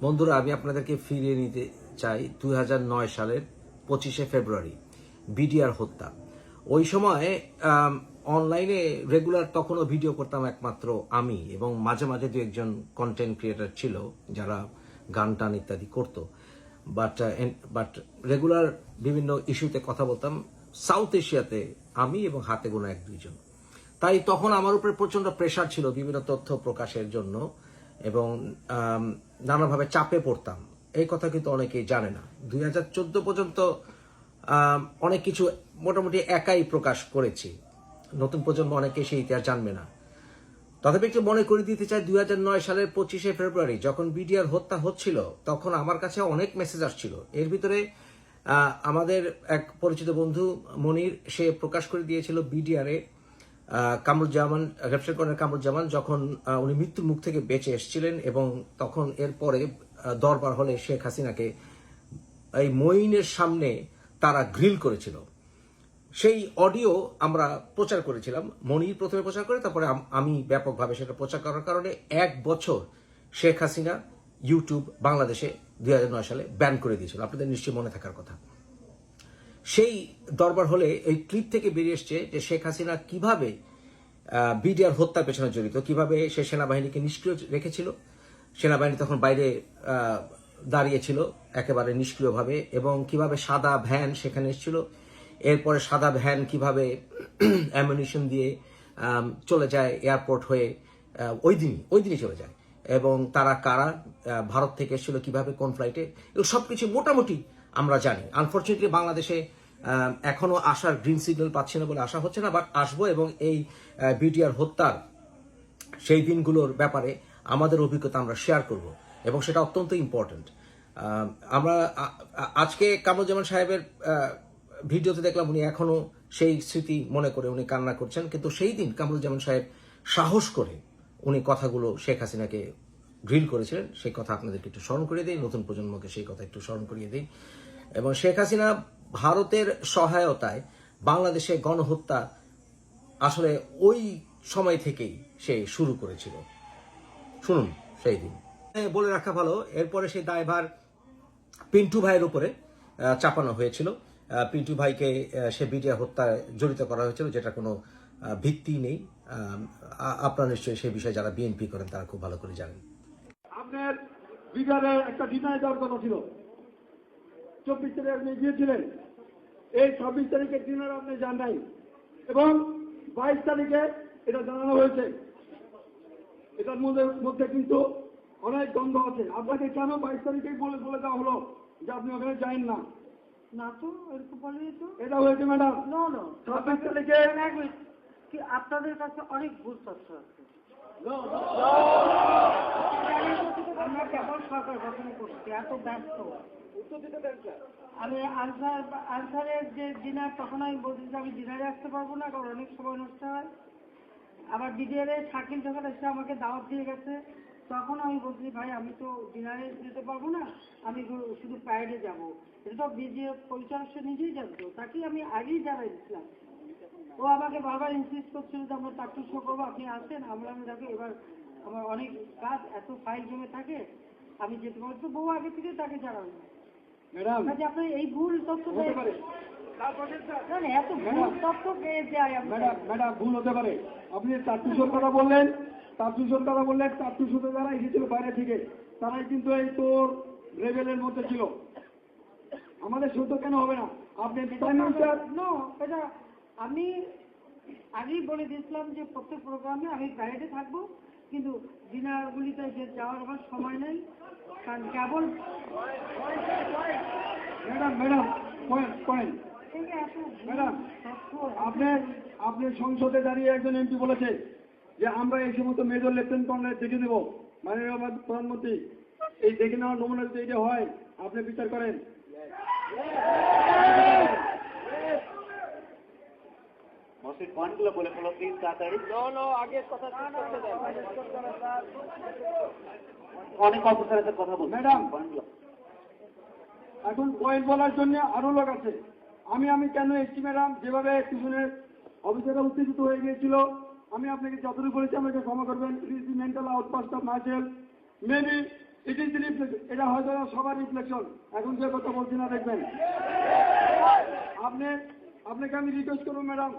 বন্ধুরা, আমি আপনাদেরকে ফিরিয়ে নিতে চাই 2009 সালের 25শে ফেব্রুয়ারি, বিডিআর হত্যা। ওই সময় অনলাইনে রেগুলার তখনও ভিডিও করতাম একমাত্র আমি, এবং মাঝে মাঝে দু একজন কন্টেন্ট ক্রিয়েটর ছিল যারা গান টান ইত্যাদি করত। বাট রেগুলার বিভিন্ন ইস্যুতে কথা বলতাম সাউথ এশিয়াতে আমি এবং হাতে গোনা এক দুইজন। তাই তখন আমার উপরে প্রচন্ড প্রেশার ছিল বিভিন্ন তথ্য প্রকাশের জন্য, এবং নানাভাবে চাপে পড়তাম। এই কথা কিন্তু অনেকেই জানে না। 2014 পর্যন্ত অনেক কিছু মোটামুটি একাই প্রকাশ করেছি। নতুন প্রজন্ম অনেকে সেই ইতিহাস জানবে না। তথাপি একটু মনে করে দিতে চাই, 2009 সালের 25শে ফেব্রুয়ারি যখন বিডিআর হত্যা হচ্ছিল, তখন আমার কাছে অনেক মেসেজ আসছিল। এর ভিতরে আমাদের এক পরিচিত বন্ধু মনির, সে প্রকাশ করে দিয়েছিল বিডিআরে কামরুজ্জামান, লেফটেন্যান্ট কর্নেল কামরুজ্জামান যখন উনি মৃত্যুর মুখ থেকে বেঁচে এসেছিলেন, এবং তখন এরপরে দরবার হলে শেখ হাসিনাকে এই মঈনের সামনে তারা গ্রিল করেছিল। সেই অডিও আমরা প্রচার করেছিলাম। মনির প্রথমে প্রচার করে, তারপরে আমি ব্যাপকভাবে সেটা প্রচার করার কারণে 1 বছর শেখ হাসিনা ইউটিউব বাংলাদেশে 2009 সালে ব্যান করে দিয়েছিল। আপনাদের নিশ্চয়ই মনে থাকার কথা। সেই দরবার হলে এই ক্লিপ থেকে বেরিয়ে এসছে যে শেখ হাসিনা কিভাবে বিডিআর হত্যার পেছনে জড়িত, কিভাবে সে সেনাবাহিনীকে নিষ্ক্রিয় রেখেছিল। সেনাবাহিনী তখন বাইরে দাঁড়িয়েছিল একেবারে নিষ্ক্রিয়ভাবে, এবং কিভাবে সাদা ভ্যান সেখানে এসেছিল। এরপরে সাদা ভ্যান কিভাবে অ্যামুনিশন দিয়ে চলে যায় এয়ারপোর্ট হয়ে, ওই দিনই চলে যায়। এবং তারা কারা ভারত থেকে এসেছিল, কিভাবে, কোন ফ্লাইটে, এগুলো সবকিছু মোটামুটি আমরা জানি। আনফর্চুনেটলি বাংলাদেশে এখনো আসার গ্রিন সিগন্যাল পাচ্ছি না বলে আশা হচ্ছে না, বাট আসবো, এবং এই বিডিআর হত্যার সেই দিনগুলোর ব্যাপারে আমাদের অভিজ্ঞতা আমরা শেয়ার করব, এবং সেটা অত্যন্ত ইম্পর্টেন্ট। আমরা আজকে কামরুজ্জামান সাহেবের ভিডিওতে দেখলাম উনি এখনো সেই স্মৃতি মনে করে উনি কান্না করছেন, কিন্তু সেই দিন কামরুজ্জামান সাহেব সাহস করে উনি কথাগুলো শেখ হাসিনাকে গ্রিল করেছিলেন। সেই কথা আপনাদেরকে একটু স্মরণ করিয়ে দিই, নতুন প্রজন্মকে সেই কথা একটু স্মরণ করিয়ে দিই। এবং শেখ হাসিনা ভারতের সহায়তায় বাংলাদেশে গণহত্যা আসলে ওই সময় থেকেই সে শুরু করেছিল। শুনুন সেই দিন। বলে রাখা ভালো, এরপরে সেই দায়ভার পিন্টু ভাইয়ের উপরে চাপানো হয়েছিল। পিন্টু ভাইকে সে বিডিআর হত্যায় জড়িত করা হয়েছিল, যেটা কোনো ভিত্তি নেই। আপনারা নিশ্চয়ই সেই বিষয়ে যারা বিএনপি করেন তারা খুব ভালো করে জানেন। আপনার বিডিআরে একটা ডিনার দেওয়ার কথা ছিল, 24 তারিখে আপনি গিয়েছিলেন। এই 26 তারিখের ডিনার আপনি যান নাই, এবং 22 তারিখে এটা জানানো হয়েছে। এটার মধ্যে কিন্তু অনেক দ্বন্দ্ব আছে। আপনাকে কেন 22 তারিখেই বলে দেওয়া হলো যে আপনি ওখানে যাবেন না? না তো, এরকম বলেনি তো। এটা হয়েছে ম্যাডাম। নো 26 তারিখে কি আপনাদের কাছে অনেক ভুল তথ্য আছে। আমরা কেবল সরকার গঠন করছি, এত ব্যস্ত। আমি আনসারের যে ডিনার, তখন আমি বলছি যে আমি ডিনারে আসতে পারবো না, কারণ অনেক সময় নষ্ট হয়। আবার ডিডিআরে শাকিল যখন এসে আমাকে দাওয়াত দিয়ে গেছে, তখন আমি বলছি ভাই আমি তো ডিনারে যেতে পারবো না, আমি শুধু প্যারেডে যাবো। এটা তো বিডিআর পরিচালক সে নিজেই জানতো, তাকেই আমি আগেই জানাই দিচ্ছিলাম। ও আমাকে বারবার ইনসিস্ট করছিল যে আমরা চাকরি শো করবো, আপনি আসেন। আমরা দেখো এবার আমার অনেক কাজ, এত ফাইল জমে থাকে, আমি যেতে পারবো। বউ আগে থেকে তাকে জানাবো ম্যাডাম কাজে আপনার এই ভুল তথ্য হতে পারে। এত ভুল তথ্য পেয়ে যায়। ম্যাডাম ভুল হতে পারে। আপনি চারটুশোর কথা বললেন, চারটুশোতে যারা এসেছিল বাইরে থেকে, তারাই কিন্তু এই তোর লেভেলের মধ্যে ছিল। আমাদের সত্য কেন হবে না? আপনি এটা আমি আগেই বলে দিয়েছিলাম যে প্রত্যেক প্রোগ্রামে আমি বাইরে থাকবো, কিন্তু ডিনারগুলিতে যে যাওয়ার আমার সময় নেই, কারণ কেবল ম্যাডাম পয়েন্ট ম্যাডাম, আপনি সংসদে দাঁড়িয়ে একজন এমপি বলেছে যে আমরা এই সমস্ত মেজর লেফটেন্যান্ট কর্নেল দেখে দেবো। মাননীয় প্রধানমন্ত্রী, এই দেখে নেওয়ার নমুনা যদি এটা হয়, আপনি বিচার করেন। পয়েন্টগুলো বলে ফেলো প্লিজ, তাড়াতাড়ি। অনেক অফিসারের কথা বলছি ম্যাডাম, পয়েন্টগুলো। এখন পয়েন্ট বলার জন্য আরো লোক আছে। আমি কেন এসছি ম্যাডাম? যেভাবে পিছনের অফিসাররা উত্তেজিত হয়ে গিয়েছিল, আমি আপনাকে যতটুকু বলেছি আমাকে ক্ষমা করবেন। It is the mental outburst of myself. Maybe it is এটা হয়তো সবার রিফ্লেকশন। এখন যে কথা বলছি না দেখবেন। আপনাকে আমি রিকোয়েস্ট করবো ম্যাডাম,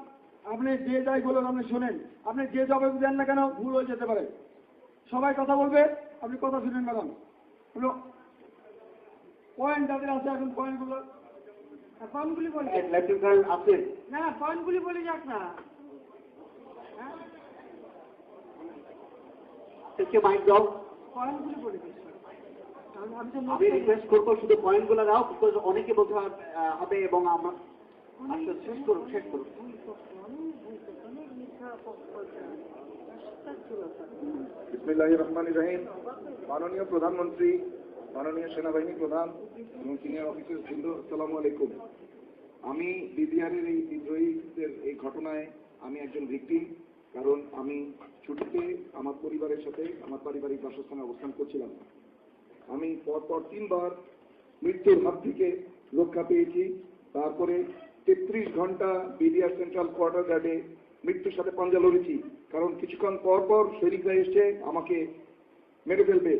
আপনি যে যাই বলুন আপনি শোনেন, আপনি যে জবাব দেন না কেন ভুল হয়ে যেতে পারে। সবাই কথা বলবে, আপনি কথা শুনেন ম্যাডাম। হলো পয়েন্ট যাদের আছে এখন পয়েন্টগুলো পয়েন্টগুলি বলি লেফটেন্যান্ট কর্নেল আসিফ, না, পয়েন্টগুলি বলে যাক না। হ্যাঁ, থেকে মাইক দাও। পয়েন্টগুলি বলে দিস। আমি তো আমি রিকোয়েস্ট করবো শুধু পয়েন্টগুলো দাও, বিকজ অনেকে বলতে হবে এবং আমার আসলে শেষ করুন। বিসমিল্লাহির রহমানির রহিম। মাননীয় প্রধানমন্ত্রী, মাননীয় সেনাবাহিনী প্রধান এবং সিনিয়র অফিসার বৃন্দ, আসসালামু আলাইকুম। আমি বিডিআরের এই বিদ্রোহীদের এই ঘটনায় আমি একজন ভিকটিম, কারণ আমি ছুটিতে আমার পরিবারের সাথে আমার পারিবারিক বাসস্থানে অবস্থান করছিলাম। আমি পরপর 3 বার মৃত্যুর হাত থেকে রক্ষা পেয়েছি। তারপরে 33 ঘন্টা বিডিআর সেন্ট্রাল কোয়ার্টার গার্ডে মৃত্যুর সাথে পাঞ্জা লড়েছি, কারণ কিছুক্ষণ পর পর শরীররা এসে আমাকে মেরে ফেলবে।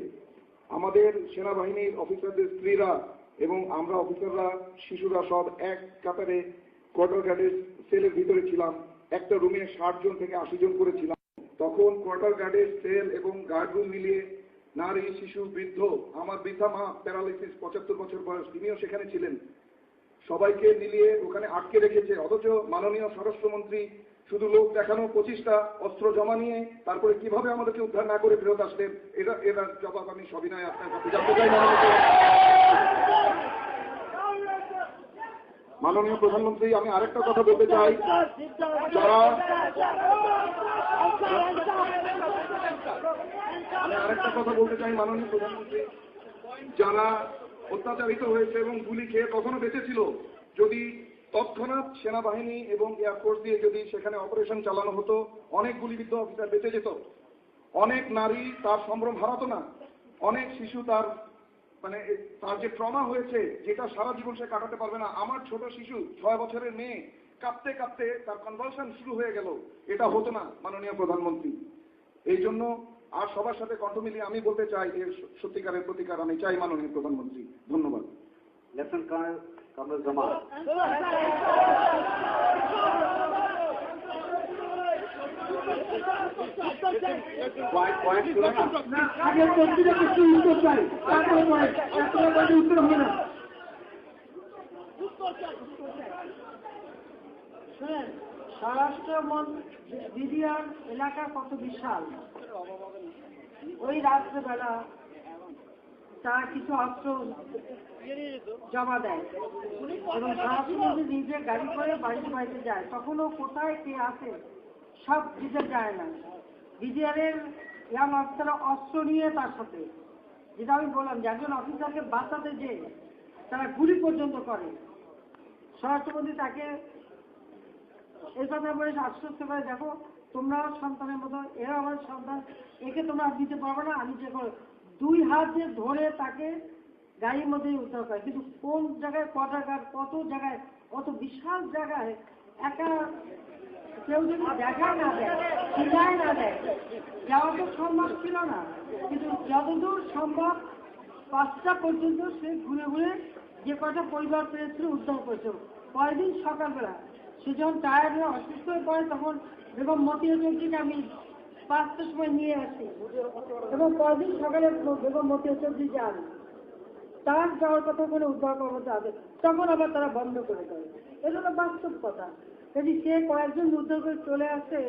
আমাদের সেনাবাহিনীর অফিসারদের স্ত্রীরা এবং আমরা অফিসাররা, শিশুরা সব এক কাতারে কোয়ার্টার গার্ডের সেলের ভিতরে ছিলাম। একটা রুমে 60 জন থেকে 80 জন করেছিলাম। তখন কোয়ার্টার গার্ডের সেল এবং গার্ড রুম মিলিয়ে নারী, শিশু, বৃদ্ধ, আমার বৃদ্ধা মা প্যারালাইসিস 75 বছর বয়স, তিনিও সেখানে ছিলেন। সবাইকে মিলিয়ে ওখানে আটকে রেখেছে। অথচ মাননীয় স্বরাষ্ট্রমন্ত্রী শুধু লোক দেখানো 25টা অস্ত্র জমা নিয়ে তারপরে কিভাবে আমাদেরকে উদ্ধার না করে ফেরত আসলেন, এটার জবাব আমি সবিনয় আপনার কাছে জানতে চাই। মাননীয় প্রধানমন্ত্রী, আমি আরেকটা কথা বলতে চাই, মাননীয় প্রধানমন্ত্রী, যারা অত্যাচারিত হয়েছে এবং গুলি খেয়ে তখনও বেঁচে ছিল, যদি তৎক্ষণাৎ সেনাবাহিনী এবং এয়ারফোর্স দিয়ে যদি সেখানে অপারেশন চালানো হতো, অনেক গুলিবিদ্ধ অফিসার বেঁচে যেত, অনেক নারী তার সম্ভ্রম হারাতো না, অনেক শিশু তার যে ট্রমা হয়েছে যেটা সারা জীবন সে কাটাতে পারবে না। আমার ছোট শিশু 6 বছরের মেয়ে কাঁপতে কাঁপতে তার কনভালশন শুরু হয়ে গেল, এটা হতো না মাননীয় প্রধানমন্ত্রী। এই জন্য আর সবার সাথে কণ্ঠ মিলিয়ে আমি বলতে চাই, এর সত্যিকারের প্রতিকার আমি চাই মাননীয় প্রধানমন্ত্রী। ধন্যবাদ। Lieutenant colonel Kamrul Zaman, point শুনে না। আগে প্রত্যেকটা কিছু উত্তর চাই, তারপরে পয়েন্ট। একটা উত্তর হবে না। শুনেন, স্বরাষ্ট্র বিডিআর এলাকা কত বিশাল। ওই রাত্রেবেলা তারা কিছু অস্ত্র জমা দেয় এবং স্বরাষ্ট্রমন্ত্রী নিজে গাড়ি করে বাড়িতে বাড়িতে যায়, তখনও কোথায় কে আসে সব দিতে যায় না। বিডিআরের ইয়াং অফিসাররা অস্ত্র নিয়ে তার সাথে, যেটা আমি বললাম যে একজন অফিসারকে বাঁচাতে যে তারা গুলি পর্যন্ত করে। স্বরাষ্ট্রমন্ত্রী তাকে এই কথা বলে আশ্বস্ত করে, দেখো তোমরা সন্তানের মতো, এরা আমার সন্তান, একে তোমরা দিতে পারবে না, আমি যে 2 হাত দিয়ে ধরে তাকে গাড়ির মধ্যে উদ্ধার করে। কিন্তু কোন জায়গায় কোয়ার্টার গার্ড, কত জায়গায়, কত বিশাল জায়গায় একা কেউ যদি দেখা না দেয়, চিনায় না দেয়, যাওয়া তো সম্ভব ছিল না। কিন্তু যতদূর সম্ভব 5টা পর্যন্ত সে ঘুরে ঘুরে যে কটা পরিবার পেয়েছিল উদ্ধার করেছে। পরের দিন সকালবেলা সে যখন টায়ার্ড হয়ে অসুস্থ হয়ে পড়ে, তখন বেগম মতিয়া চৌধুরীকে আমি 5টার সময় নিয়ে আসি এবং পরের দিন সকালে বেগম মতিয়া চৌধুরী যান, তার যাওয়ার কথা করে উদ্ধার করবো যাবে, তখন আবার তারা বন্ধ করে দেয়। এটা হলো বাস্তব কথা। যদি সে কয়েকজন উদ্ধার করে চলে আসে,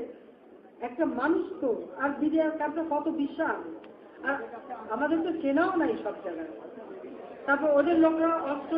একটা মানুষ তো, আর বিডিআর ক্যাম্পটা কত বিশাল, আর আমাদের তো চেনাও নাই সব জায়গায়। তারপর ওদের লোকরা অস্ত্র